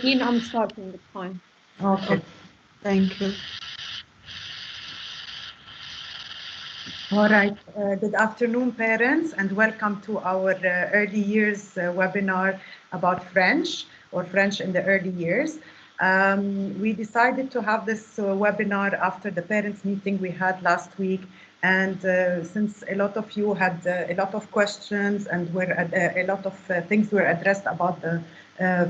Dean, I'm starting the time. Okay, thank you. All right, good afternoon, parents, and welcome to our early years webinar about French or French in the early years. We decided to have this webinar after the parents meeting we had last week. And since a lot of you had a lot of questions and a lot of things were addressed about the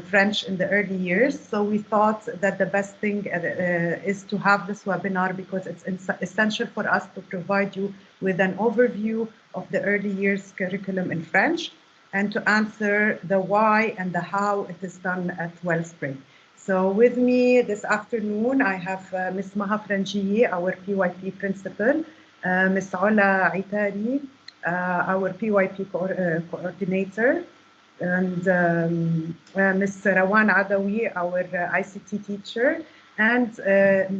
French in the early years. So we thought that the best thing is to have this webinar because it's essential for us to provide you with an overview of the early years curriculum in French and to answer the why and the how it is done at Wellspring. So with me this afternoon, I have Ms. Maha Frangiyi, our PYP principal, Ms. Ola Aitari, our PYP coordinator, and Ms. Rawan Adawi, our ICT teacher, and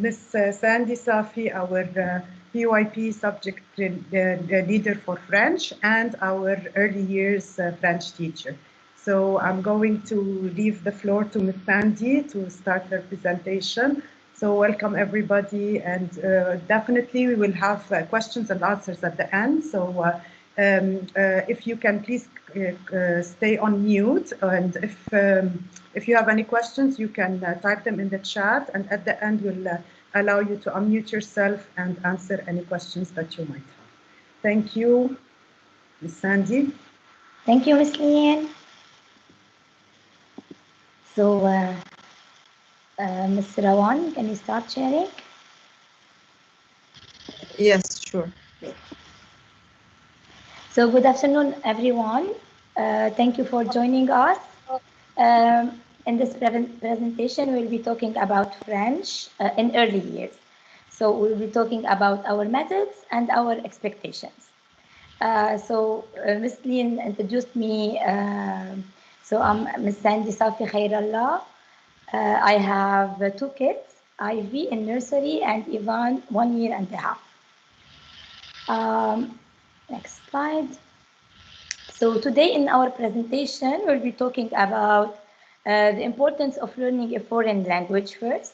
Ms. Sandy Safi, our PYP subject leader for French, and our early years French teacher. So I'm going to leave the floor to Ms. Sandy to start her presentation. So welcome everybody, and definitely we will have questions and answers at the end. So if you can please stay on mute, and if you have any questions, you can type them in the chat, and at the end we'll allow you to unmute yourself and answer any questions that you might have. Thank you, Ms. Sandy. Thank you, Ms. Leanne. So, Ms. Rawan, can you start sharing? Yes, sure. So, good afternoon, everyone. Thank you for joining us. In this presentation, we'll be talking about French in early years. So, we'll be talking about our methods and our expectations. Ms. Leanne introduced me. So I'm Ms. Sandy Safi Khairallah. I have 2 kids, Ivy in nursery and Ivan 1 year and a half. Next slide. So today in our presentation, we'll be talking about the importance of learning a foreign language first.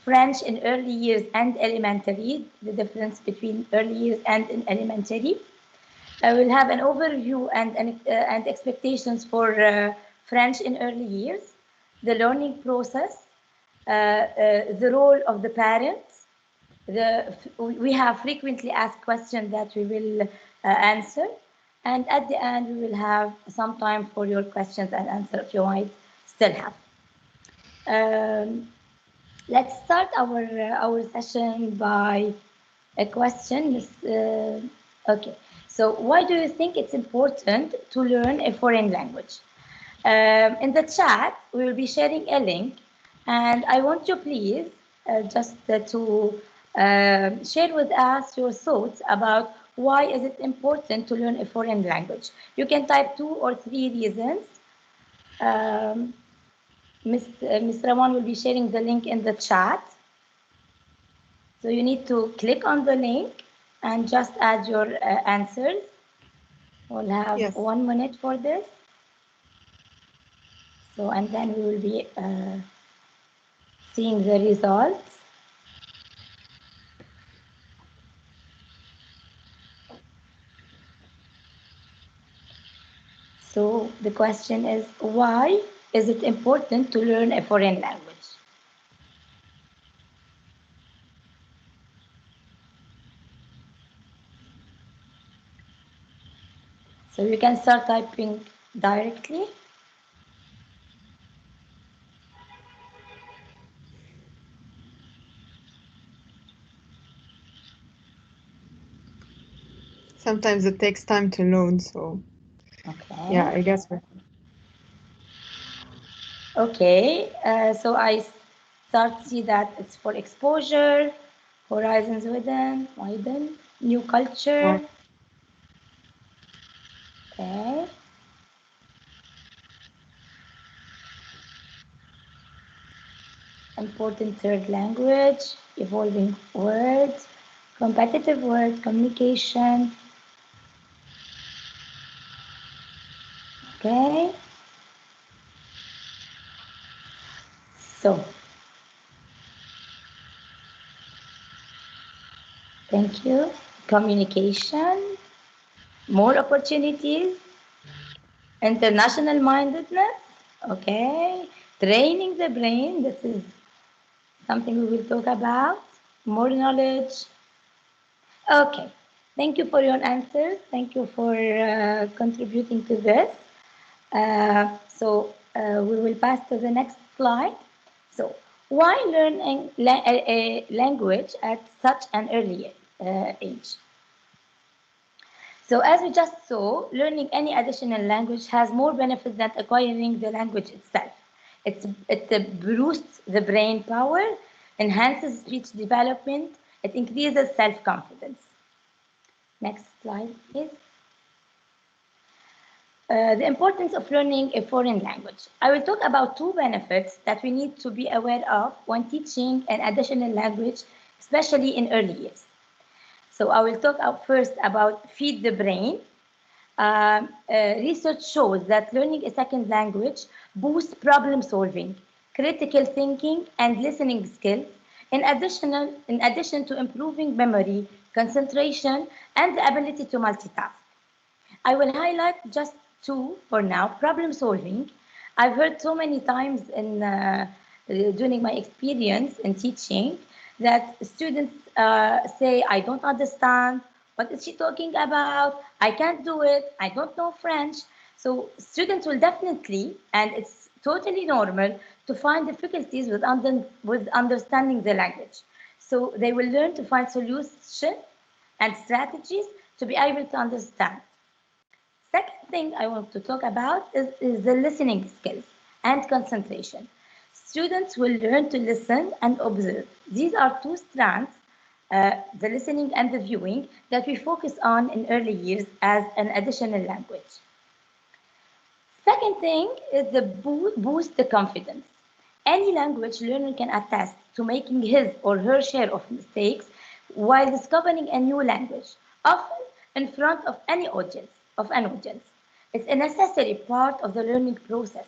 French in early years and elementary, the difference between early years and in elementary. I will have an overview and expectations for French in early years, the learning process, the role of the parents. We have frequently asked questions that we will answer, and at the end we will have some time for your questions and answers if you might still have. Let's start our session by a question. Okay. So why do you think it's important to learn a foreign language? In the chat, we will be sharing a link, and I want you please just to share with us your thoughts about why is it important to learn a foreign language. You can type 2 or 3 reasons. Ms. Raman will be sharing the link in the chat. So you need to click on the link and just add your answers. We'll have 1 minute for this. So, and then we will be seeing the results. So the question is, why is it important to learn a foreign language? So you can start typing directly. Sometimes it takes time to load, so okay. Yeah, I guess. Okay, so I start to see that it's for exposure, horizons widen, new culture. Okay. Important third language, evolving words, competitive word communication. Okay. So, thank you. Communication, more opportunities, international mindedness, okay. Training the brain, this is something we will talk about. More knowledge. Okay. Thank you for your answers. Thank you for contributing to this. We will pass to the next slide. So, why learning a language at such an early age? So, as we just saw, learning any additional language has more benefits than acquiring the language itself. It boosts the brain power, enhances speech development, it increases self confidence. Next slide, please. The importance of learning a foreign language. I will talk about two benefits that we need to be aware of when teaching an additional language, especially in early years. So I will talk first about feed the brain. Research shows that learning a second language boosts problem solving, critical thinking, and listening skills, in addition to improving memory, concentration, and the ability to multitask. I will highlight just two for now. Problem solving. I've heard so many times during my experience in teaching that students say, I don't understand. What is she talking about? I can't do it. I don't know French. So students will definitely, and it's totally normal, to find difficulties with understanding the language. So they will learn to find solutions and strategies to be able to understand. Second thing I want to talk about is the listening skills and concentration. Students will learn to listen and observe. These are two strands, the listening and the viewing, that we focus on in early years as an additional language. Second thing is the boost the confidence. Any language learner can attest to making his or her share of mistakes while discovering a new language, often in front of an audience. It's a necessary part of the learning process.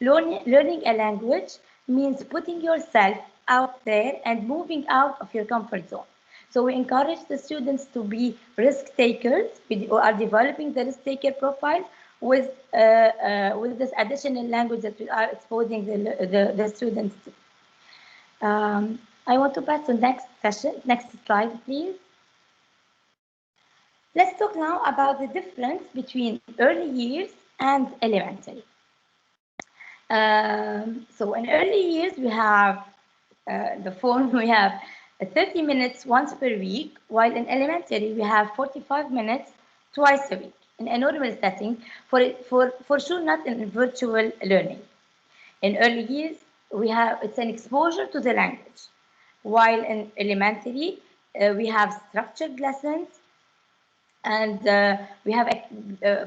Learning a language means putting yourself out there and moving out of your comfort zone. So we encourage the students to be risk takers. We are developing the risk taker profile with this additional language that we are exposing the students to. I want to pass to next session. Next slide, please. Let's talk now about the difference between early years and elementary. So in early years, we have the phone, we have 30 minutes once per week, while in elementary, we have 45 minutes twice a week in a normal setting, for sure not in virtual learning. In early years, it's an exposure to the language, while in elementary, we have structured lessons, and we have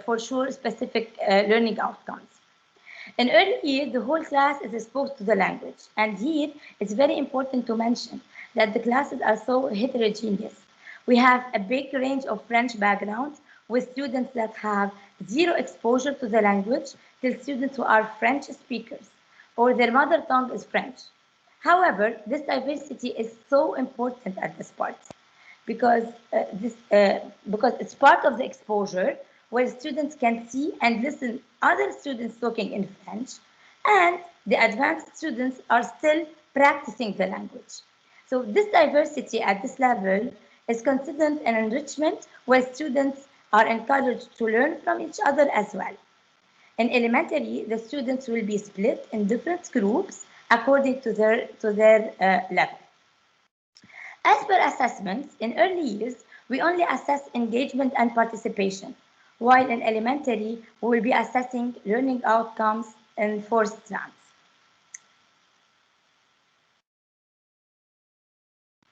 for sure specific learning outcomes. In early years, the whole class is exposed to the language, and here it's very important to mention that the classes are so heterogeneous. We have a big range of French backgrounds, with students that have zero exposure to the language till students who are French speakers or their mother tongue is French. However, this diversity is so important at this part because because it's part of the exposure where students can see and listen other students talking in French, and the advanced students are still practicing the language. So this diversity at this level is considered an enrichment where students are encouraged to learn from each other as well. In elementary, the students will be split in different groups according to their level. As per assessments, in early years, we only assess engagement and participation, while in elementary, we will be assessing learning outcomes in 4 strands.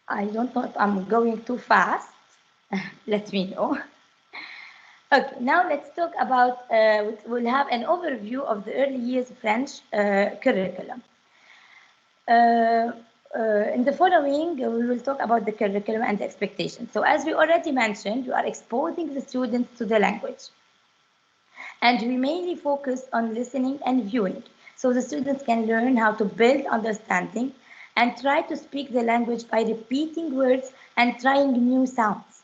I don't know if I'm going too fast. Let me know. Okay, now let's talk about, we'll have an overview of the early years French curriculum. In the following, we will talk about the curriculum and the expectations. So as we already mentioned, we are exposing the students to the language. And we mainly focus on listening and viewing. So the students can learn how to build understanding and try to speak the language by repeating words and trying new sounds.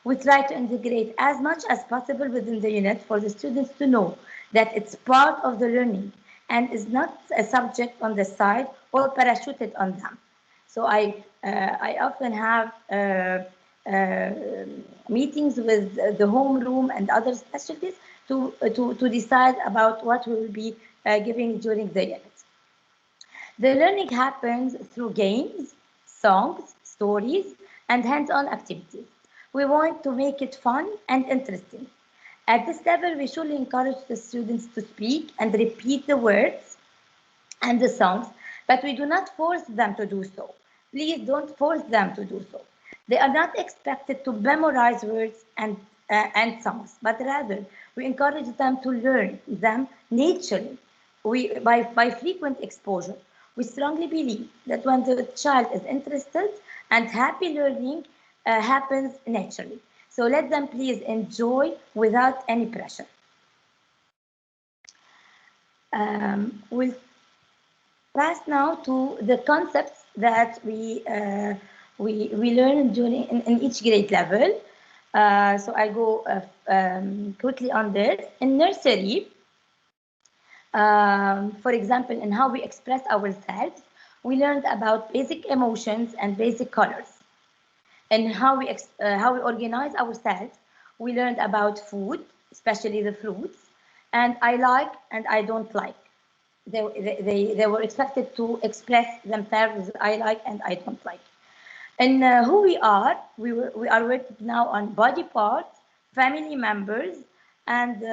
We try to integrate as much as possible within the unit for the students to know that it's part of the learning and is not a subject on the side or parachuted on them. So I often have uh, meetings with the homeroom and other specialties to decide about what we will be giving during the unit. The learning happens through games, songs, stories, and hands-on activities. We want to make it fun and interesting. At this level, we surely encourage the students to speak and repeat the words and the songs, but we do not force them to do so. Please don't force them to do so. They are not expected to memorize words and songs, but rather we encourage them to learn them naturally by frequent exposure. We strongly believe that when the child is interested and happy, learning happens naturally. So let them please enjoy without any pressure. We'll pass now to the concepts that we learn during in each grade level. So I go quickly on this. In nursery, for example, in how we express ourselves, we learned about basic emotions and basic colors. And how we organize ourselves, we learned about food, especially the fruits, and I like and I don't like. They were expected to express themselves, I like and I don't like. And who we are working now on body parts, family members, and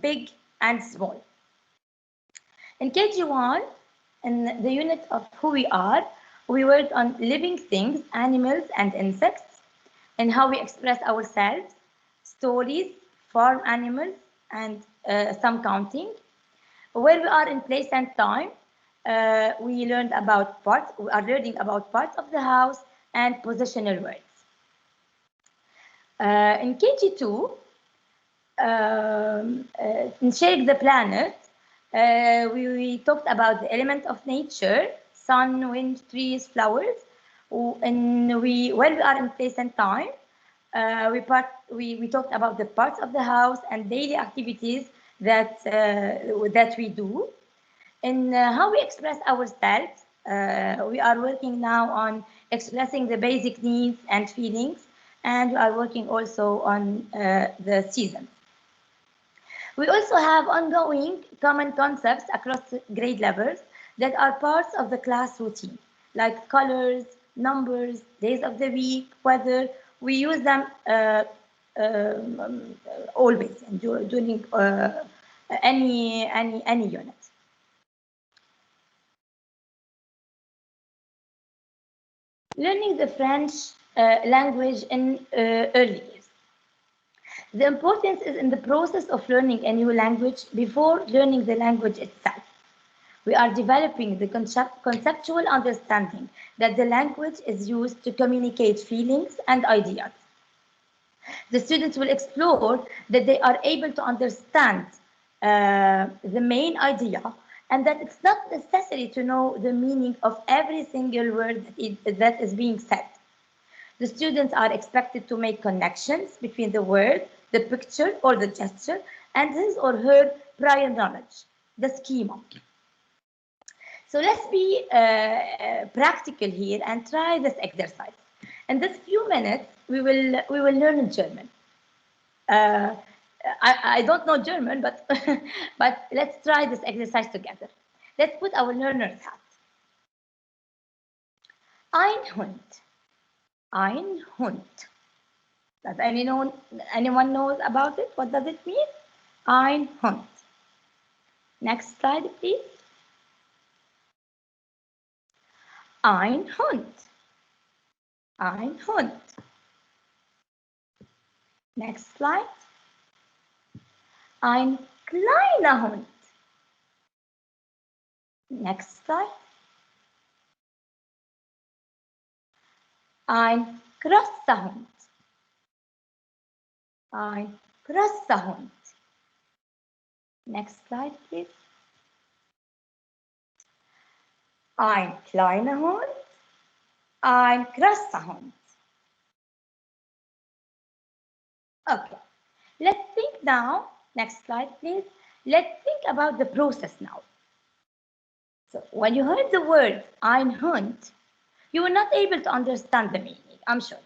big and small. In KG1, in the unit of who we worked on living things, animals and insects, and how we express ourselves, stories, farm animals, and some counting. Where we are in place and time, we learned about parts. We are learning about parts of the house and positional words. In KG2, in Shake the Planet, we talked about the element of nature, sun, wind, trees, flowers. And when we are in place and time, we talked about the parts of the house and daily activities that we do. And how we express ourselves, we are working now on expressing the basic needs and feelings, and we are working also on the seasons. We also have ongoing common concepts across grade levels that are parts of the class routine, like colors, numbers, days of the week, weather. We use them always and during any unit. Learning the French language in early years. The importance is in the process of learning a new language before learning the language itself. We are developing the conceptual understanding that the language is used to communicate feelings and ideas. The students will explore that they are able to understand the main idea and that it's not necessary to know the meaning of every single word that is being said. The students are expected to make connections between the word, the picture, or the gesture, and his or her prior knowledge, the schema. So let's be practical here and try this exercise. In this few minutes, we will learn German. I don't know German, but but let's try this exercise together. Let's put our learner's hat. Ein Hund. Ein Hund. Does anyone knows about it? What does it mean? Ein Hund. Next slide, please. Ein Hund. Ein Hund. Next slide. Ein kleiner Hund. Next slide. Ein großer Hund. Ein großer Hund. Next slide, please. Ein kleiner Hund. Ein großer Hund. Okay, let's think now. Next slide, please. Let's think about the process now. So, when you heard the word ein Hund, you were not able to understand the meaning, I'm sure.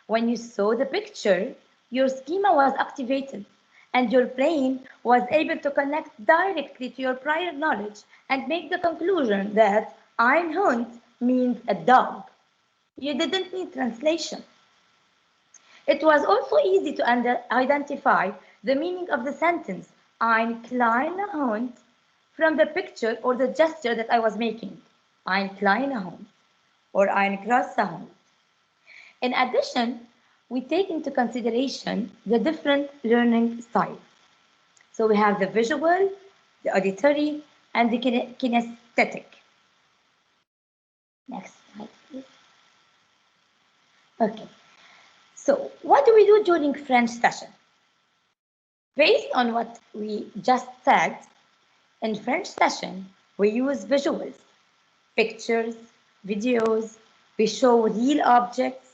When you saw the picture, your schema was activated and your brain was able to connect directly to your prior knowledge and make the conclusion that ein Hund means a dog. You didn't need translation. It was also easy to identify the meaning of the sentence ein kleiner Hund from the picture or the gesture that I was making. Ein kleiner Hund or ein großer Hund. In addition, we take into consideration the different learning styles. So we have the visual, the auditory, and the kinesthetic. Next slide, please. Okay. So what do we do during French session? Based on what we just said, in French session, we use visuals, pictures, videos, we show real objects,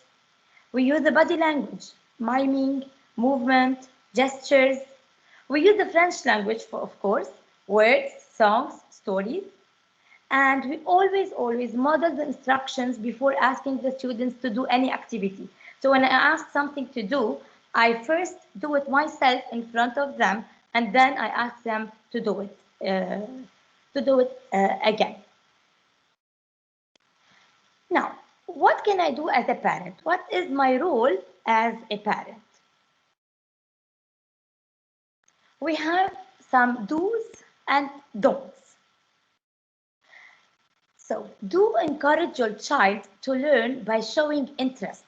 we use the body language, miming, movement, gestures. We use the French language for, of course, words, songs, stories. And we always model the instructions before asking the students to do any activity. So when I ask something to do, I first do it myself in front of them, and then I ask them to do it again. Now, what can I do as a parent? What is my role as a parent? We have some do's and don'ts. So, do encourage your child to learn by showing interest.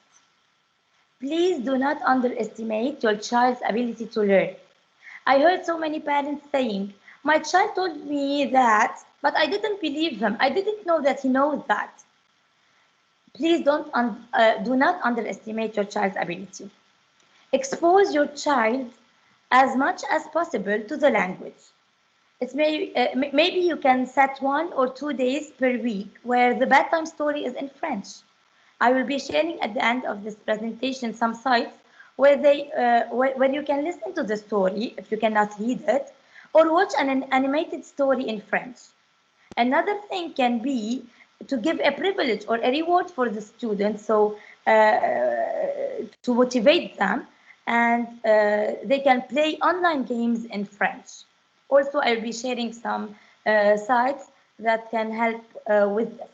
Please do not underestimate your child's ability to learn. I heard so many parents saying, my child told me that, but I didn't believe him. I didn't know that he knows that. Please do not underestimate your child's ability. Expose your child as much as possible to the language. Maybe you can set 1 or 2 days per week where the bedtime story is in French. I will be sharing at the end of this presentation some sites where you can listen to the story if you cannot read it, or watch an animated story in French. Another thing can be to give a privilege or a reward for the students, so to motivate them, and they can play online games in French. Also, I'll be sharing some sites that can help with this.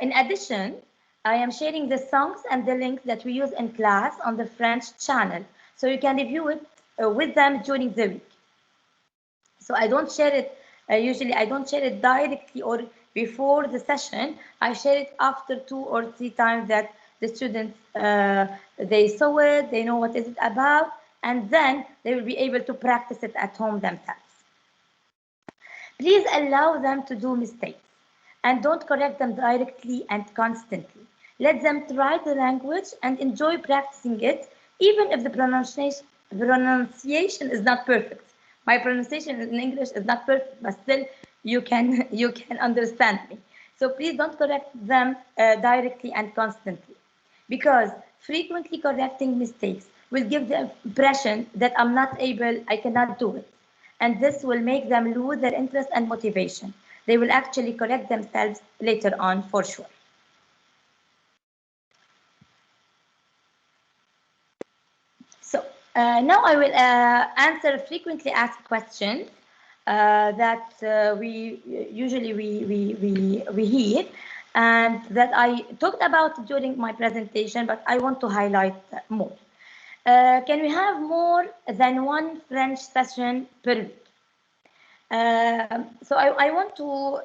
In addition, I am sharing the songs and the links that we use in class on the French channel, so you can review it with them during the week. So I don't share it, usually I don't share it directly or before the session. I share it after 2 or 3 times that the students, they saw it, they know what is it about, and then they will be able to practice it at home themselves. Please allow them to do mistakes and don't correct them directly and constantly. Let them try the language and enjoy practicing it, even if the pronunciation is not perfect. My pronunciation in English is not perfect, but still you can understand me. So please don't correct them directly and constantly, because frequently correcting mistakes will give the impression that I'm not able, I cannot do it. And this will make them lose their interest and motivation. They will actually correct themselves later on for sure. So now I will answer frequently asked questions that we hear, and that I talked about during my presentation, but I want to highlight more. Can we have more than 1 French session per week? So I want to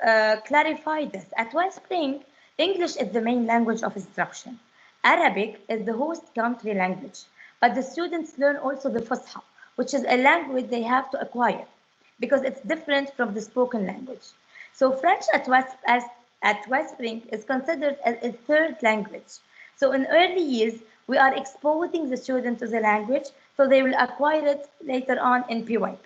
clarify this. At Wellspring, English is the main language of instruction. Arabic is the host country language, but the students learn also the Fusha, which is a language they have to acquire because it's different from the spoken language. So French at Wellspring is considered as a 3rd language. So in early years, we are exposing the student to the language so they will acquire it later on in PYP.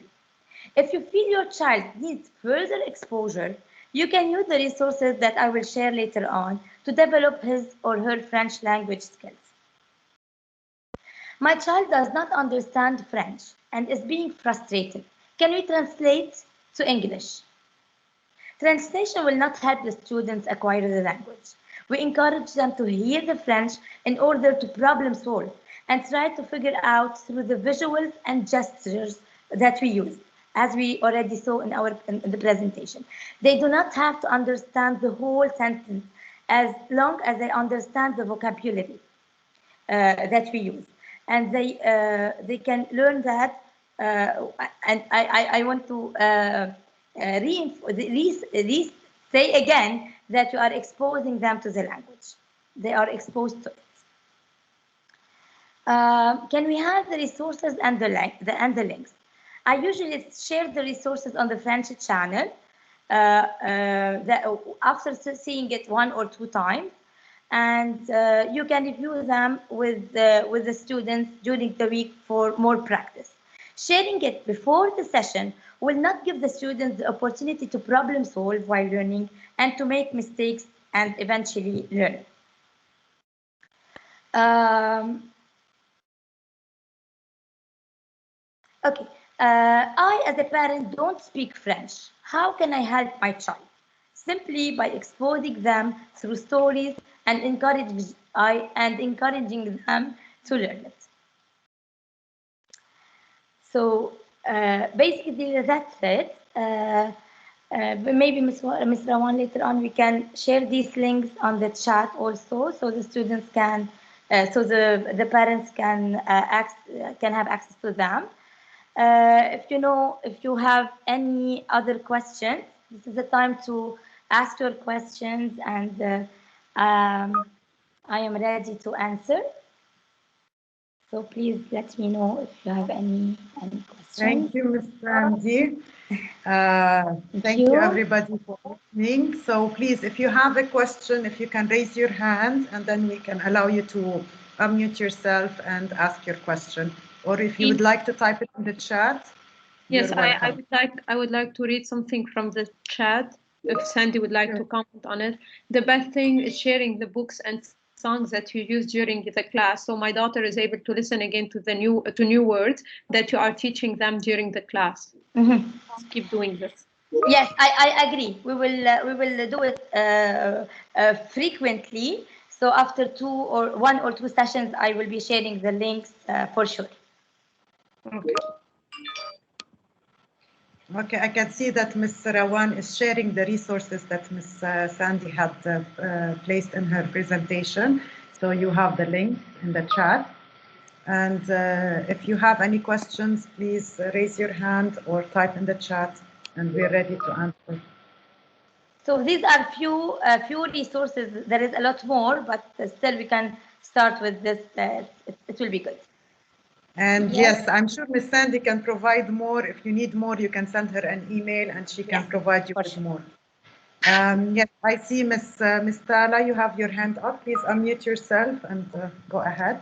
If you feel your child needs further exposure, You can use the resources that I will share later on to develop his or her French language skills. My child does not understand French and is being frustrated. Can we translate to English? Translation will not help the students acquire the language. We encourage them to hear the French in order to problem solve and try to figure out through the visuals and gestures that we use, as we already saw in the presentation. They do not have to understand the whole sentence as long as they understand the vocabulary that we use. And they can learn that, and I want to say again that you are exposing them to the language. They are exposed to it. Can we have the resources and the links? I usually share the resources on the French channel after seeing it 1 or 2 times, and you can review them with the students during the week for more practice. Sharing it before the session will not give the students the opportunity to problem solve while learning and to make mistakes and eventually learn. Okay, I as a parent don't speak French. How can I help my child? Simply by exposing them through stories and encouraging them to learn it. So basically that's it. Maybe Ms. Rawan later on we can share these links on the chat also, so the students can, so the parents can have access to them. If you have any other questions, this is the time to ask your questions, and I am ready to answer. So please let me know if you have any questions. Thank you, Ms. Sandy. Thank you everybody for listening. So please, if you have a question, if you can raise your hand, and then we can allow you to unmute yourself and ask your question. Or if you would like to type it in the chat. Yes, I would like to read something from the chat. If Sandy would like to comment on it. The best thing is sharing the books and songs that you use during the class, so my daughter is able to listen again to new words that you are teaching them during the class. Mm-hmm. Keep doing this. Yes, I agree. We will do it frequently. So after 1 or 2 sessions, I will be sharing the links for sure. Okay. Okay, I can see that Ms. Rawan is sharing the resources that Ms. Sandy had placed in her presentation. So you have the link in the chat. And if you have any questions, please raise your hand or type in the chat, and we're ready to answer. So these are few resources. There is a lot more, but still we can start with this. It will be good. And yes, I'm sure Ms. Sandy can provide more. If you need more, you can send her an email and she can provide you with more. Yes, I see Ms. Tala, you have your hand up. Please unmute yourself and go ahead.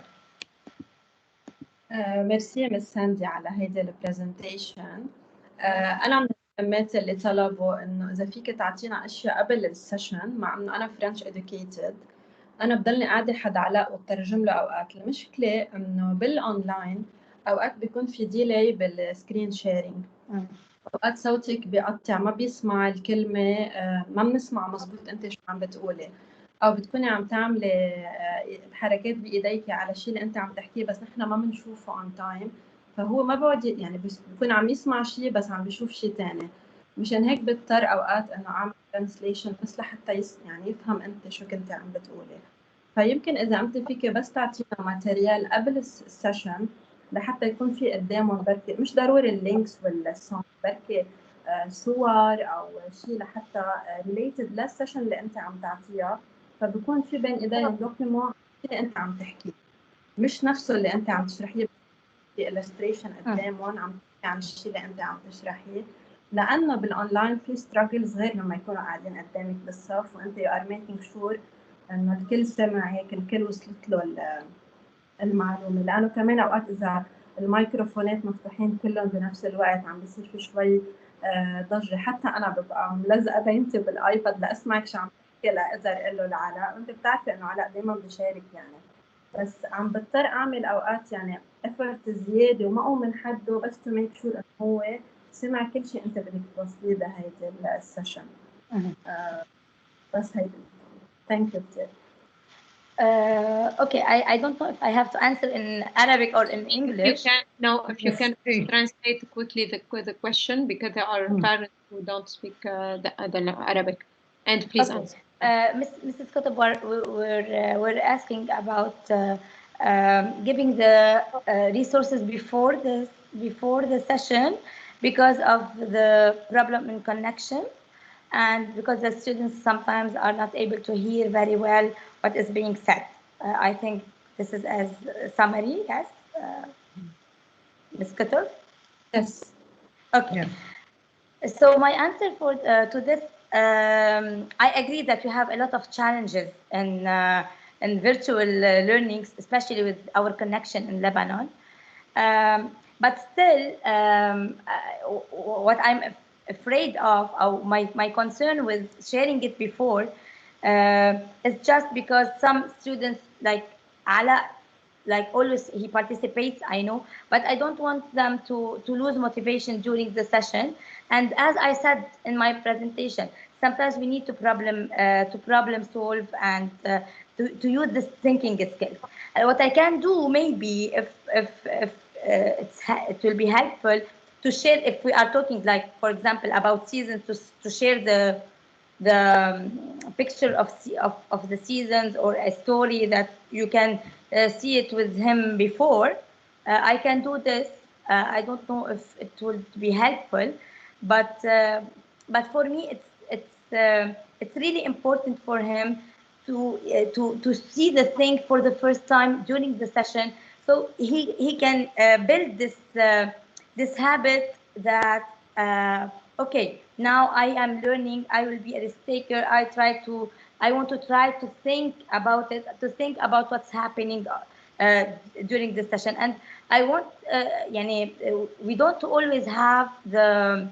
ميرسي مس ساندي على هيدي البرزنتيشن. أنا من المهمات اللي طلبوا إنه إذا فيك تعطينا أشياء قبل السيشن، مع إنه أنا فرنش educated، أنا بضلني قاعدة حد علاء وبترجم له أوقات. المشكلة إنه بالأونلاين أوقات بيكون في ديلي بالسكرين شيرنج، أوقات صوتك بيقطع، ما بيسمع الكلمة، ما بنسمع مزبوط أنت شو عم بتقولي، أو بتكوني عم تعملي حركات بإيديك على شيء اللي أنت عم تحكيه بس نحن ما بنشوفه on time، فهو ما بقعد يعني بيكون عم يسمع شيء بس عم بيشوف شيء ثاني. مشان هيك بضطر أوقات إنه أعمل translation بس لحتى يعني يفهم أنت شو كنت عم بتقولي. فيمكن إذا أنت فيك بس تعطينا ماتيريال قبل السيشن لحتى يكون في قدامهم بركي، مش ضروري اللينكس والسونج، بركي صور أو شيء لحتى related للسيشن اللي أنت عم تعطيها، فبكون في بين ايدي الدوكيومنت اللي انت عم تحكيه، مش نفسه اللي انت عم تشرحيه في illustration قدامهم عم تحكي عن الشيء اللي انت عم تشرحيه، لانه بالاونلاين في struggles غير لما يكونوا قاعدين قدامك بالصف وانت you are making sure انه الكل سمع هيك، الكل وصلت له المعلومه، لانه كمان اوقات اذا الميكروفونات مفتوحين كلهم بنفس الوقت عم بيصير في شوي ضجة. حتى أنا ببقى ملزقة بنتي بالآيباد لأسمعك شو عم تحكي لأقدر أقول له لعلاء، وأنت بتعرفي إنه علاء دايما بيشارك يعني، بس عم بضطر أعمل أوقات يعني effort زيادة وما أقوم من حده بس to make sure إنه هو سمع كل شيء أنت بدك توصليه بهيدي السيشن. بس هيدي. Thank you كتير. Okay, I don't know if I have to answer in Arabic or in English. If you can translate quickly the question, because there are parents who don't speak the Arabic, and please answer. Mrs. Kotub, we're asking about giving the resources before the session because of the problem in connection, and because the students sometimes are not able to hear very well what is being said. I think this is as a summary, yes? Ms. Kotub? Yes. Okay. Yeah. So my answer to this, I agree that we have a lot of challenges in virtual learnings, especially with our connection in Lebanon. But still, what I'm afraid of, or my concern with sharing it before, is just because some students like Ala, like always he participates, I know, but I don't want them to lose motivation during the session. And as I said in my presentation, sometimes we need to problem solve and to use this thinking skills. What I can do maybe if it will be helpful to share, if we are talking like, for example, about seasons, to share the picture of the seasons, or a story that you can see it with him before. I can do this. I don't know if it would be helpful, but for me it's really important for him to see the thing for the first time during the session, so he can build this habit that okay, now I am learning, I will be a risk taker. I want to try to think about it, to think about what's happening during the session. And I want we don't always have the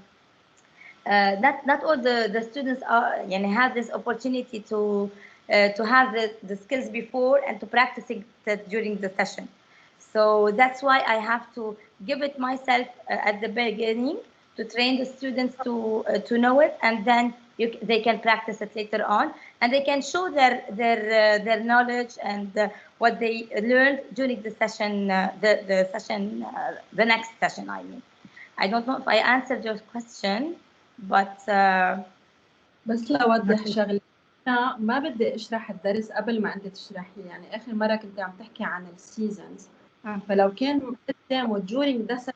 not all the students are have this opportunity to have the skills before and to practice it during the session. So that's why I have to give it myself at the beginning, to train the students to know it, and then they can practice it later on, and they can show their knowledge and what they learned during the session, the next session. I mean, I don't know if I answered your question, but بس لأوضح شغلة، أنا ما بدي أشرح الدرس قبل ما أنت تشرحيه. يعني آخر مرة كنت عم تحكي عن السيزونز، فلو كان قدامه during the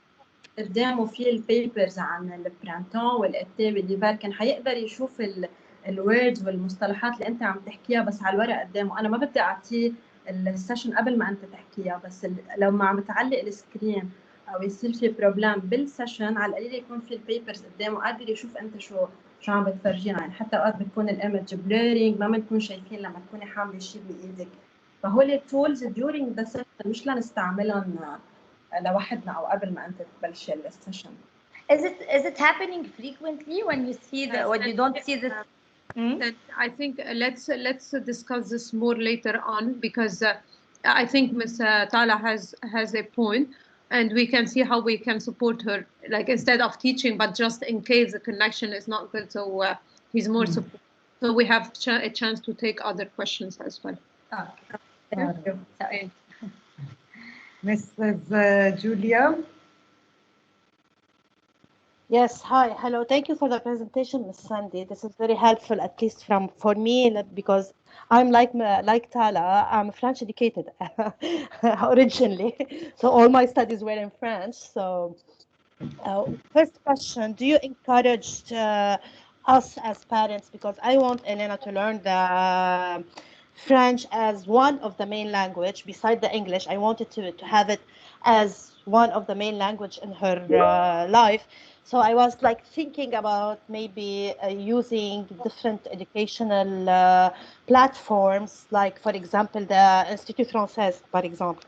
قدامه في البيبرز عن البرانتون والإتي والليفر، كان حيقدر يشوف الوردز والمصطلحات اللي أنت عم تحكيها بس على الورق قدامه. أنا ما بدي أعطيه السيشن قبل ما أنت تحكيها، بس لو ما عم تعلق السكرين أو يصير في بروبلم بالسيشن، على القليل يكون في البيبرز قدامه قادر يشوف أنت شو عم بتفرجينا. يعني حتى اوقات بتكون الايمج بليرنج، ما بنكون شايفين لما تكوني حامله شيء بايدك. فهول التولز during the session مش لنستعملهم لوحدنا او قبل ما انت تبلشي السيشن. Is it happening frequently when you see when you don't see this? I think let's discuss this more later on, because I think Ms. Tala has a point, and we can see how we can support her, like instead of teaching, but just in case the connection is not good, so he's more support. So we have a chance to take other questions as well. Thank you. Mrs. Julia. Yes, hi, hello. Thank you for the presentation, Ms. Sandy. This is very helpful, at least for me, because I'm like Tala. I'm French educated originally, so all my studies were in French. So, first question: do you encourage us as parents? Because I want Elena to learn the French as one of the main language beside the English. I wanted to have it as one of the main language in her life. So I was like thinking about maybe using different educational platforms, like for example the Institut Français, par exemple,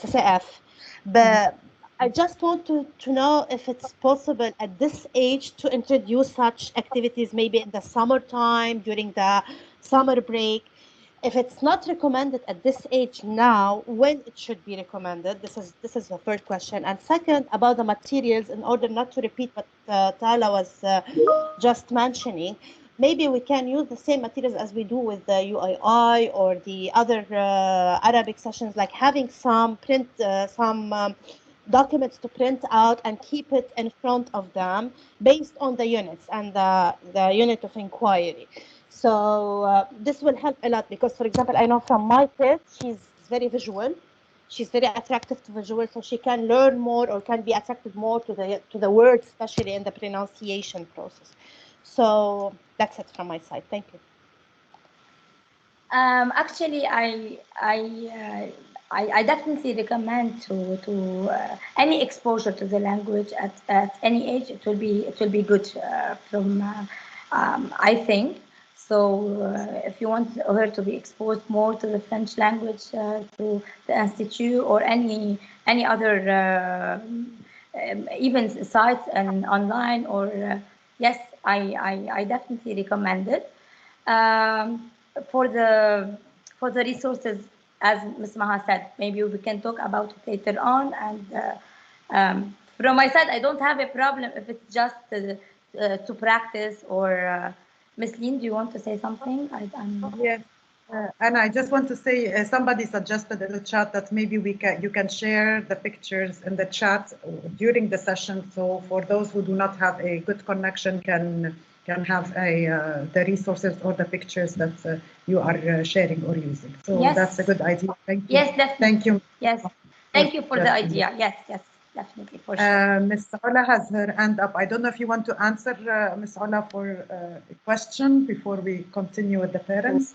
CCF. But I just want to know if it's possible at this age to introduce such activities, maybe in the summertime, during the summer break. If it's not recommended at this age now, when it should be recommended? This is the first question. And second, about the materials, in order not to repeat what Tala was just mentioning, maybe we can use the same materials as we do with the UII or the other Arabic sessions, like having some documents to print out and keep it in front of them based on the units and the unit of inquiry. So this will help a lot because, for example, I know from my kid, she's very visual. She's very attractive to visual, so she can learn more or can be attracted more to the words, especially in the pronunciation process. So that's it from my side. Thank you. Actually, I definitely recommend to any exposure to the language at any age. It will be good from I think. So if you want her to be exposed more to the French language, to the institute or any other even sites and online, or yes, I definitely recommend it. Um, for the resources, as Ms. Maha said, maybe we can talk about it later on. And from my side, I don't have a problem if it's just to practice. Or Ms. Lin, do you want to say something? Yes. And I just want to say, somebody suggested in the chat that maybe you can share the pictures in the chat during the session. So for those who do not have a good connection, can have the resources or the pictures that you are sharing or using. So yes, that's a good idea. Thank you. Yes, definitely. Thank you. Yes, thank you for the idea. Yes, definitely, for sure. Ms. Ola has her hand up. I don't know if you want to answer, Ms. Ola, for a question before we continue with the parents.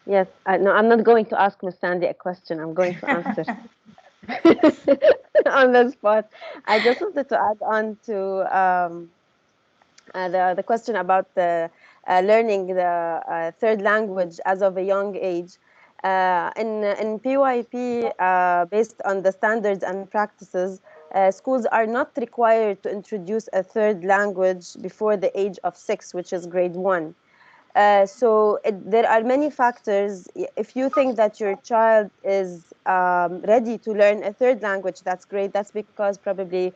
Yes, no, I'm not going to ask Ms. Sandy a question. I'm going to answer on the spot. I just wanted to add on to the question about the learning the third language as of a young age. In PYP, based on the standards and practices, schools are not required to introduce a third language before the age of 6, which is grade 1. So there are many factors. If you think that your child is ready to learn a third language, that's great. That's because probably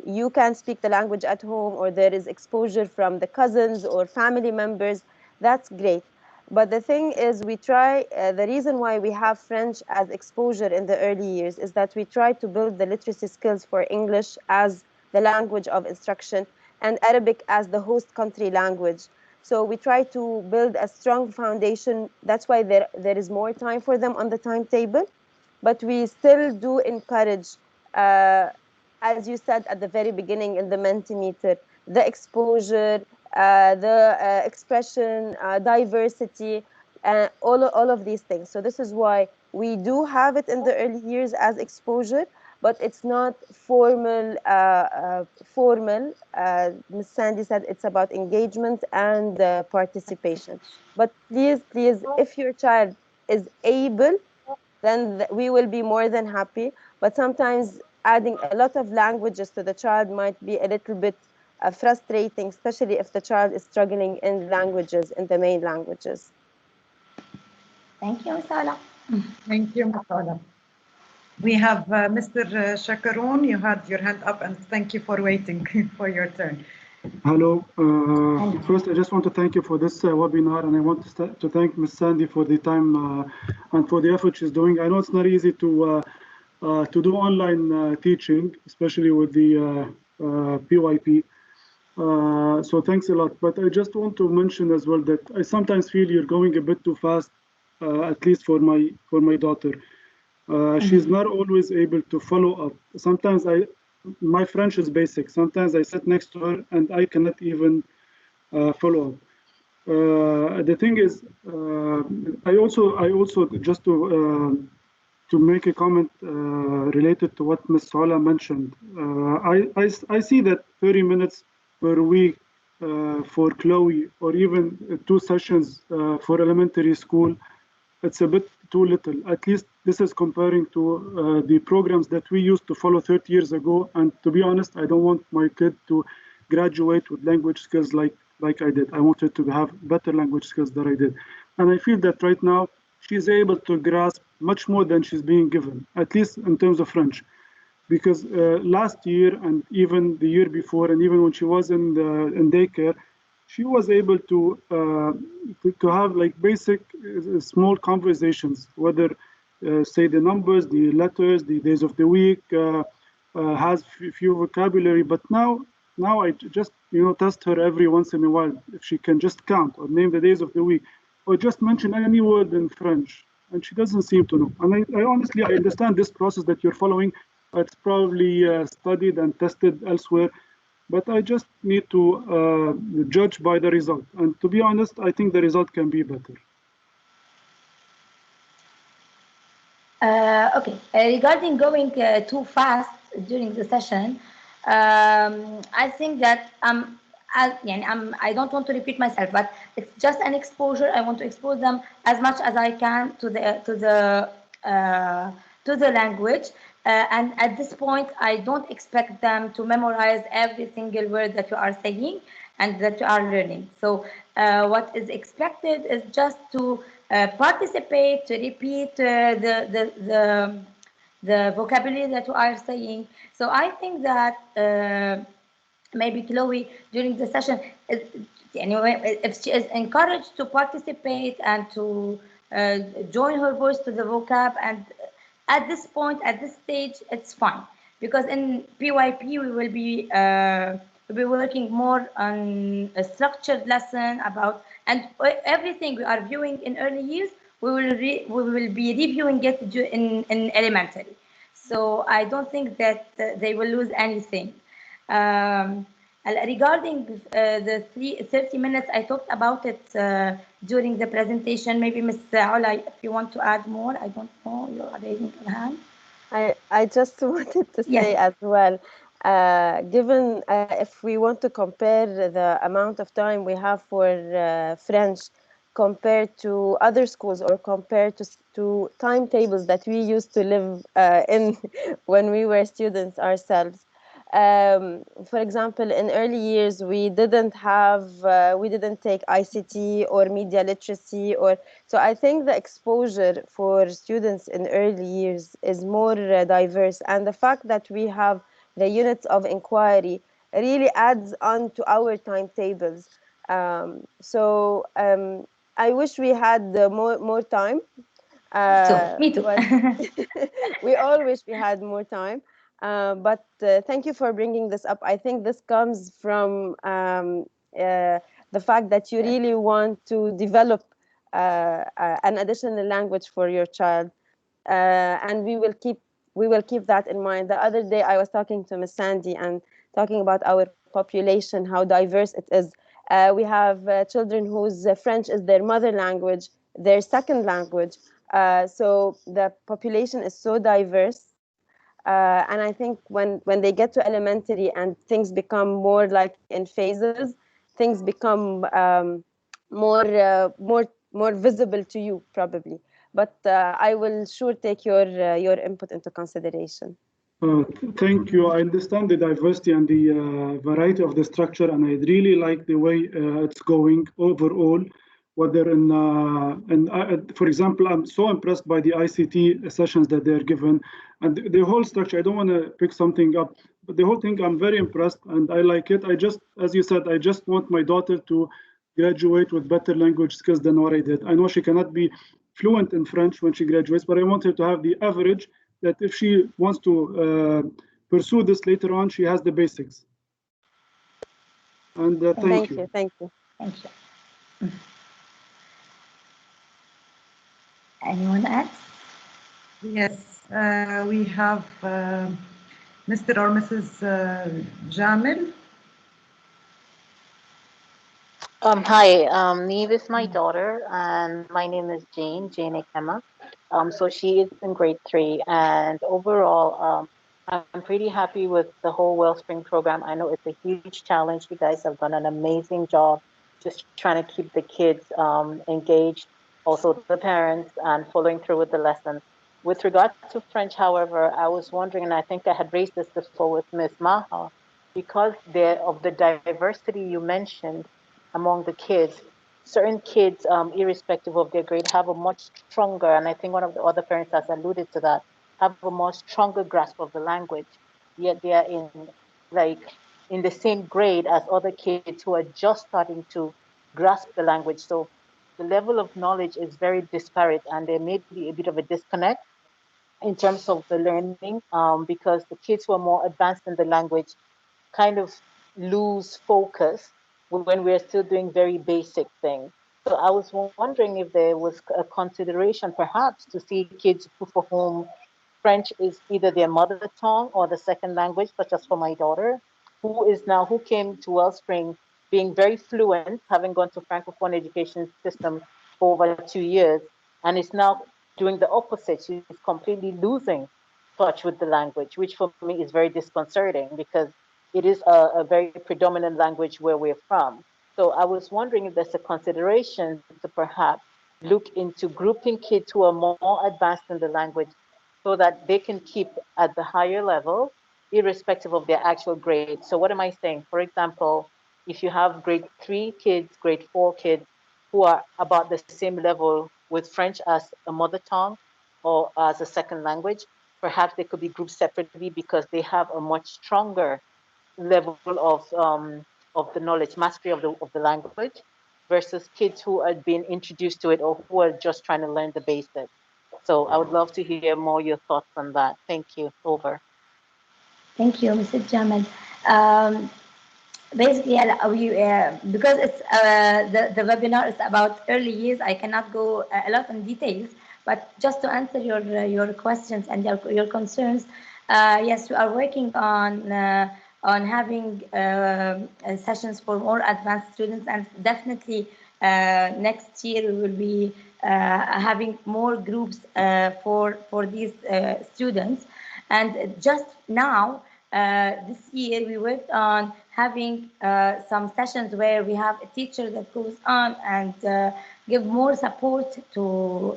you can speak the language at home, or there is exposure from the cousins or family members. That's great. But the thing is, we try, the reason why we have French as exposure in the early years is that we try to build the literacy skills for English as the language of instruction and Arabic as the host country language. So we try to build a strong foundation. That's why there is more time for them on the timetable. But we still do encourage, as you said at the very beginning in the Mentimeter, the exposure, the expression, diversity, all of these things. So this is why we do have it in the early years as exposure, but it's not formal. Ms. Sandy said it's about engagement and participation. But please, if your child is able, then we will be more than happy. But sometimes adding a lot of languages to the child might be a little bit frustrating, especially if the child is struggling in languages, in the main languages. Thank you, Sala. Thank you, Masala. We have Mr. Shakaroon. You had your hand up, and thank you for waiting for your turn. Hello. First, I just want to thank you for this webinar, and I want to thank Ms. Sandy for the time and for the effort she's doing. I know it's not easy to do online teaching, especially with the PYP. So thanks a lot. But I just want to mention as well that I sometimes feel you're going a bit too fast, at least for my daughter. She's not always able to follow up. Sometimes my French is basic. Sometimes I sit next to her and I cannot even follow up. The thing is, I also just to make a comment related to what Ms. Sola mentioned. I see that 30 minutes per week for Chloe, or even 2 sessions for elementary school, it's a bit too little. At least this is comparing to the programs that we used to follow 30 years ago. And to be honest, I don't want my kid to graduate with language skills like I did. I wanted to have better language skills than I did. And I feel that right now she's able to grasp much more than she's being given, at least in terms of French. Because last year and even the year before, and even when she was in daycare, she was able to have like basic small conversations, whether say the numbers, the letters, the days of the week, has few vocabulary. But now I just test her every once in a while if she can just count or name the days of the week, or just mention any word in French, and she doesn't seem to know. And I honestly, I understand this process that you're following. It's probably studied and tested elsewhere, but I just need to judge by the result. And to be honest, I think the result can be better. Okay, regarding going too fast during the session, I think that I don't want to repeat myself, but it's just an exposure. I want to expose them as much as I can to the language. And at this point, I don't expect them to memorize every single word that you are saying and that you are learning. So what is expected is just to participate, to repeat the vocabulary that you are saying. So I think that maybe Chloe during the session, anyway, if she is encouraged to participate and to join her voice to the vocab, and at this point, at this stage, it's fine, because in PYP we will be working more on a structured lesson about, and everything we are viewing in early years, we will be reviewing it in elementary. So I don't think that they will lose anything. Regarding the 30 minutes, I talked about it during the presentation. Maybe Ms. Ola, if you want to add more, I don't know, you're raising your hand. I just wanted to say as well, given if we want to compare the amount of time we have for French compared to other schools, or compared to timetables that we used to live in when we were students ourselves. For example, in early years, we didn't take ICT or media literacy, so I think the exposure for students in early years is more diverse, and the fact that we have the units of inquiry really adds on to our timetables. So I wish we had more time. Me too. We all wish we had more time. But thank you for bringing this up. I think this comes from the fact that you really want to develop an additional language for your child, and we will keep that in mind. The other day, I was talking to Miss Sandy and talking about our population, how diverse it is. We have children whose French is their mother language, their second language. So the population is so diverse. And I think when they get to elementary and things become more like in phases, things become more visible to you probably. But I will sure take your input into consideration. Thank you. I understand the diversity and the variety of the structure, and I really like the way it's going overall. Whether for example, I'm so impressed by the ICT sessions that they're given, and the whole structure. I don't want to pick something up, but the whole thing, I'm very impressed and I like it. I just, as you said, I just want my daughter to graduate with better language skills than what I did. I know she cannot be fluent in French when she graduates, but I want her to have the average, that if she wants to pursue this later on, she has the basics. And thank you. Thank you. Anyone else? Yes, we have Mr. or Mrs. Jamil. Hi, Neve is my daughter, and my name is Jane Ekema. So she is in grade 3, and overall, I'm pretty happy with the whole Wellspring program. I know it's a huge challenge. You guys have done an amazing job just trying to keep the kids engaged also the parents, and following through with the lesson. With regard to French, however, I was wondering, and I think I had raised this before with Ms. Maha, because of the diversity you mentioned among the kids, certain kids, irrespective of their grade, have a much stronger, and I think one of the other parents has alluded to that, have a more stronger grasp of the language, yet they are in the same grade as other kids who are just starting to grasp the language. So the level of knowledge is very disparate, and there may be a bit of a disconnect in terms of the learning, because the kids who are more advanced in the language kind of lose focus when we're still doing very basic things. So I was wondering if there was a consideration perhaps to see kids for whom French is either their mother tongue or the second language, such as for my daughter, who came to Wellspring being very fluent, having gone to Francophone education system for over 2 years, and is now doing the opposite. She's completely losing touch with the language, which for me is very disconcerting because it is a very predominant language where we're from. So I was wondering if there's a consideration to perhaps look into grouping kids who are more advanced in the language so that they can keep at the higher level, irrespective of their actual grade. So what am I saying? For example, if you have grade 3 kids, grade 4 kids who are about the same level with French as a mother tongue or as a second language, perhaps they could be grouped separately because they have a much stronger level of the knowledge, mastery of the language, versus kids who are being introduced to it or who are just trying to learn the basics. So I would love to hear more your thoughts on that. Thank you. Over. Thank you, Mr. Jamal. Basically, because it's the webinar is about early years, I cannot go a lot in details. But just to answer your questions and your concerns, yes, we are working on having sessions for more advanced students, and definitely next year we will be having more groups for these students. And just now, this year we worked on having some sessions where we have a teacher that goes on and give more support to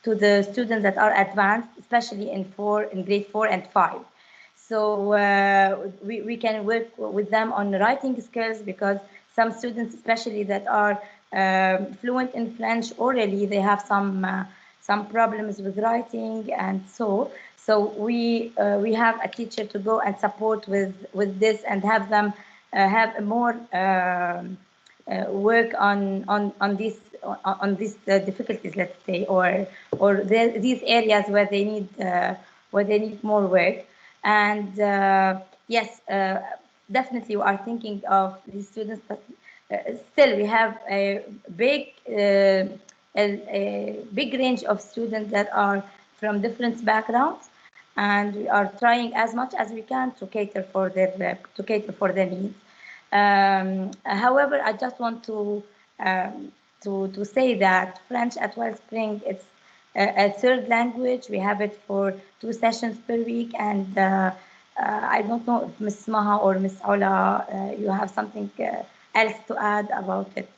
the students that are advanced, especially in grade 4 and 5. So we can work with them on writing skills, because some students, especially that are fluent in French orally, they have some problems with writing, and so we have a teacher to go and support with this and have them have more work on these difficulties, let's say, or these areas where they need more work. And yes, definitely we are thinking of these students, but still we have a big range of students that are from different backgrounds, and we are trying as much as we can to cater for their needs. However, I just want to say that French at Wellspring, it's a third language. We have it for 2 sessions per week, and I don't know if Ms. Maha or Ms. Ola, you have something else to add about it.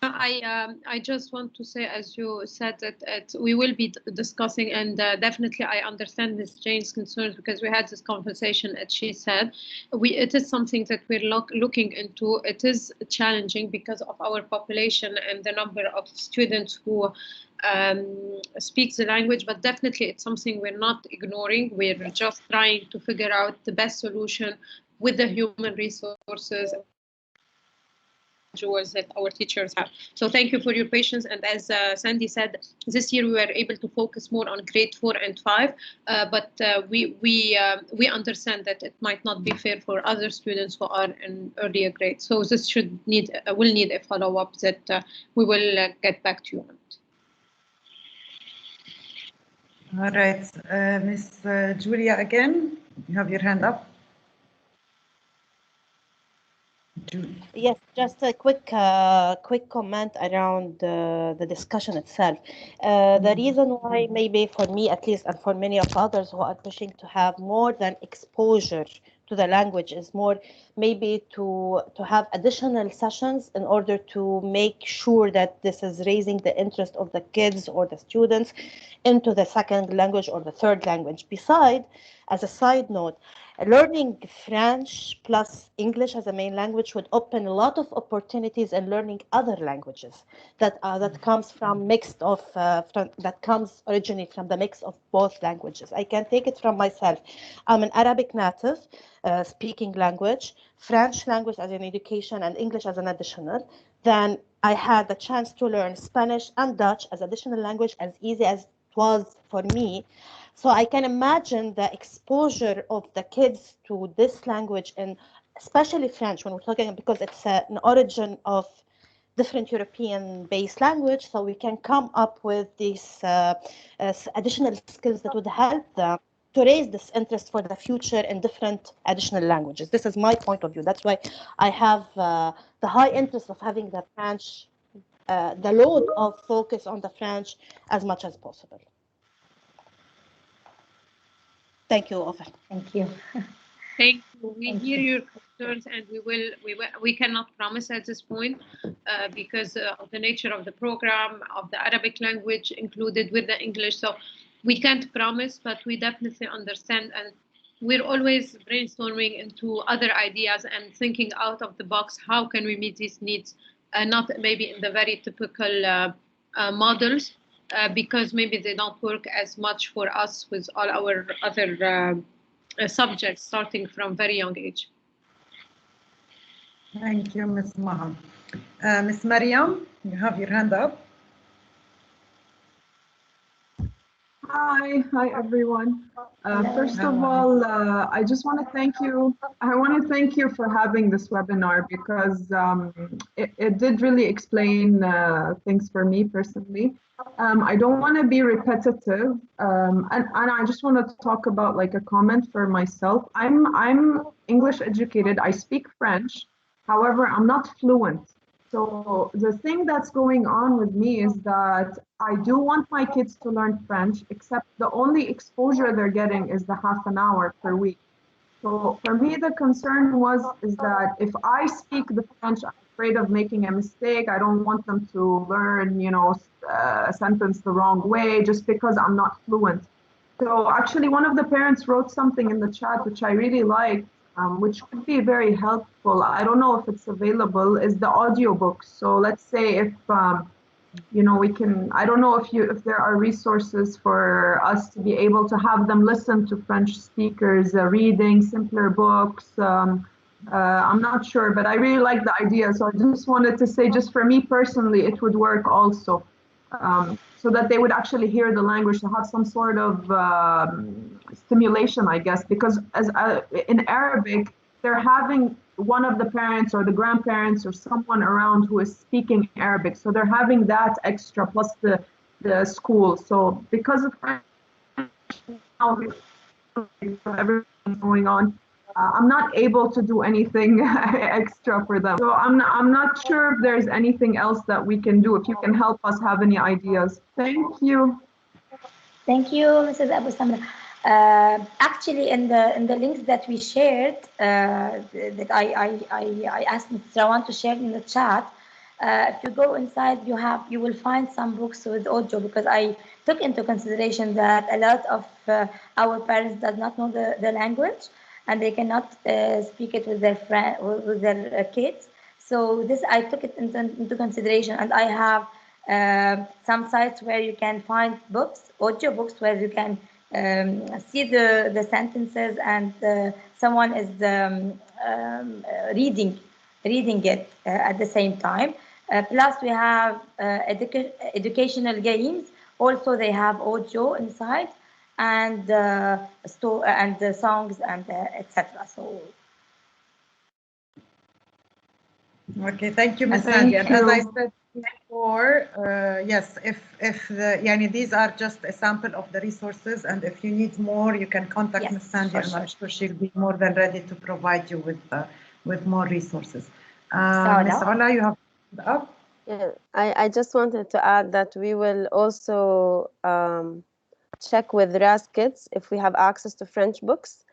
I just want to say, as you said, that we will be discussing, and definitely I understand Ms. Jane's concerns, because we had this conversation, as she said. It is something that we're looking into. It is challenging because of our population and the number of students who speak the language, but definitely it's something we're not ignoring. We're just trying to figure out the best solution with the human resources that our teachers have. So thank you for your patience. And as Sandy said, this year we were able to focus more on grade 4 and 5, but we understand that it might not be fair for other students who are in earlier grades. So this will need a follow-up that we will get back to you on. All right, Miss Julia, again, you have your hand up. Yes, just a quick comment around the discussion itself. The reason why, maybe for me at least, and for many of others who are pushing to have more than exposure to the language is more maybe to have additional sessions in order to make sure that this is raising the interest of the kids or the students into the second language or the third language. Besides, as a side note, learning French plus English as a main language would open a lot of opportunities in learning other languages that comes from that comes originally from the mix of both languages. I can take it from myself. I'm an Arabic native speaking language, French language as an education, and English as an additional. Then I had the chance to learn Spanish and Dutch as additional language, as easy as it was for me. So I can imagine the exposure of the kids to this language, and especially French when we're talking, because it's an origin of different European-based language. So we can come up with these additional skills that would help them to raise this interest for the future in different additional languages. This is my point of view. That's why I have the high interest of having the French, the load of focus on the French as much as possible. Thank you, Ofer. Thank you. Thank you. We hear your concerns, and we cannot promise at this point because of the nature of the program, of the Arabic language included with the English. So we can't promise, but we definitely understand, and we're always brainstorming into other ideas and thinking out of the box. How can we meet these needs? Not maybe in the very typical models, because maybe they don't work as much for us with all our other subjects starting from very young age. Thank you, Ms. Maha. Ms. Mariam, you have your hand up. Hi everyone. First of all, I just want to thank you. I want to thank you for having this webinar because it did really explain things for me personally. I don't want to be repetitive, and I just want to talk about like a comment for myself. I'm English educated. I speak French. However, I'm not fluent. So the thing that's going on with me is that I do want my kids to learn French, except the only exposure they're getting is the half an hour per week. So for me, the concern is that if I speak the French, I'm afraid of making a mistake. I don't want them to learn, a sentence the wrong way just because I'm not fluent. So actually, one of the parents wrote something in the chat, which I really liked, which could be very helpful. I don't know if it's available, is the audiobooks. So let's say if, we can, I don't know if there are resources for us to be able to have them listen to French speakers reading simpler books. I'm not sure, but I really like the idea. So I just wanted to say, just for me personally, it would work also. So that they would actually hear the language, to have some sort of stimulation, I guess, because in Arabic, they're having one of the parents or the grandparents or someone around who is speaking Arabic. So they're having that extra plus the school. So because of everything going on, I'm not able to do anything extra for them. So I'm not sure if there's anything else that we can do. If you can help us have any ideas. Thank you. Thank you, Mrs. Abu Samra. Actually, in the links that we shared, that I asked Mr. Rawan to share in the chat, if you go inside, you will find some books with audio, because I took into consideration that a lot of our parents does not know the language, and they cannot speak it with their kids. So this I took it into consideration, and I have some sites where you can find books, audio books, where you can see the sentences, and someone is reading it at the same time. Plus we have educational games. Also they have audio inside, and the songs and etc. So. Okay, thank you, Ms. Sandy. And as I said before, yes, if these are just a sample of the resources, and if you need more, you can contact Ms. Sandy, and I'm sure she'll be more than ready to provide you with more resources. Ms. Ola, you have up. Yeah, I just wanted to add that we will also check with RAS Kids if we have access to French books,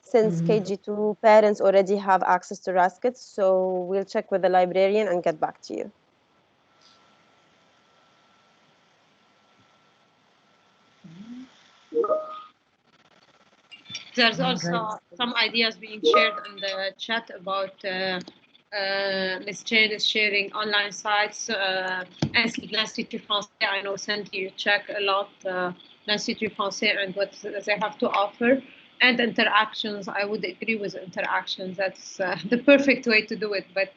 since KG2 parents already have access to Raskits. So we'll check with the librarian and get back to you. There's also some ideas being shared in the chat about Ms. Jane is sharing online sites. L'Institut Français, I know Sandy, you check a lot l'Institut Français and what they have to offer. And interactions, I would agree with interactions. That's the perfect way to do it. But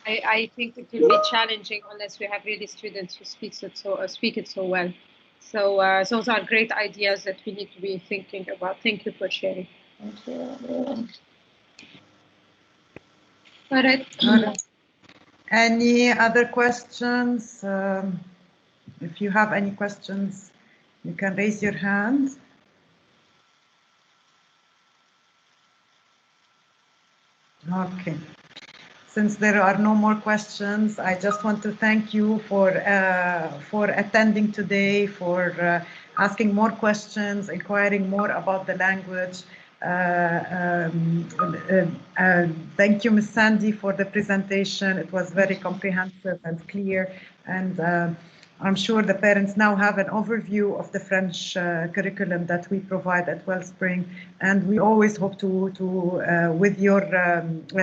I think it will be challenging unless we have really students who speak it so well. So those are great ideas that we need to be thinking about. Thank you for sharing. Thank you. All right. Any other questions? If you have any questions, you can raise your hand. Okay. Since there are no more questions, I just want to thank you for attending today, for asking more questions, inquiring more about the language. Thank you, Ms. Sandy, for the presentation. It was very comprehensive and clear, and I'm sure the parents now have an overview of the French curriculum that we provide at Wellspring, and we always hope to with your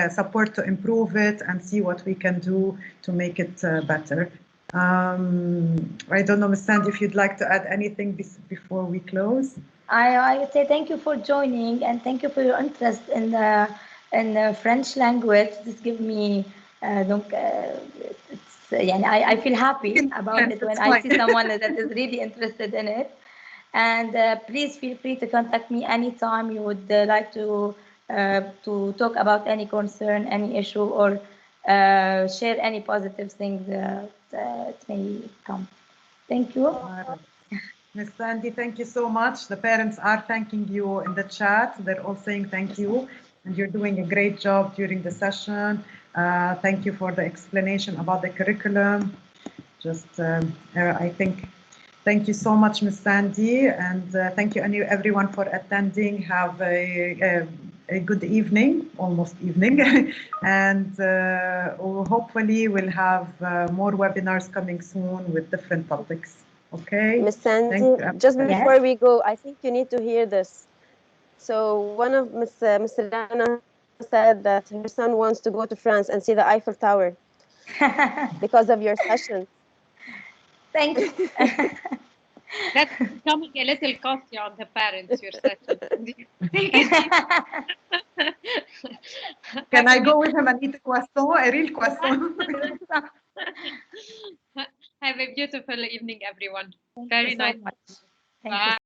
support, to improve it and see what we can do to make it better. I don't know, Ms. Sandy, if you'd like to add anything before we close. I would say thank you for joining, and thank you for your interest in the French language. This gives me I feel happy about it when I see someone that is really interested in it. And please feel free to contact me anytime you would like to talk about any concern, any issue, or share any positive things that may come. Thank you. Ms. Sandy, thank you so much. The parents are thanking you in the chat. They're all saying thank you, and you're doing a great job during the session. Thank you for the explanation about the curriculum. I think, thank you so much, Ms. Sandy, and thank you everyone for attending. Have a good evening, almost evening, and hopefully we'll have more webinars coming soon with different topics. Okay. Ms. Sandy, just before we go, I think you need to hear this. So one of Ms. Rana said that her son wants to go to France and see the Eiffel Tower because of your session. Thanks. That's becoming a little costly on the parents, your session. Can I go with him and eat a croissant, a real croissant? Have a beautiful evening, everyone. Very nice. Thank you.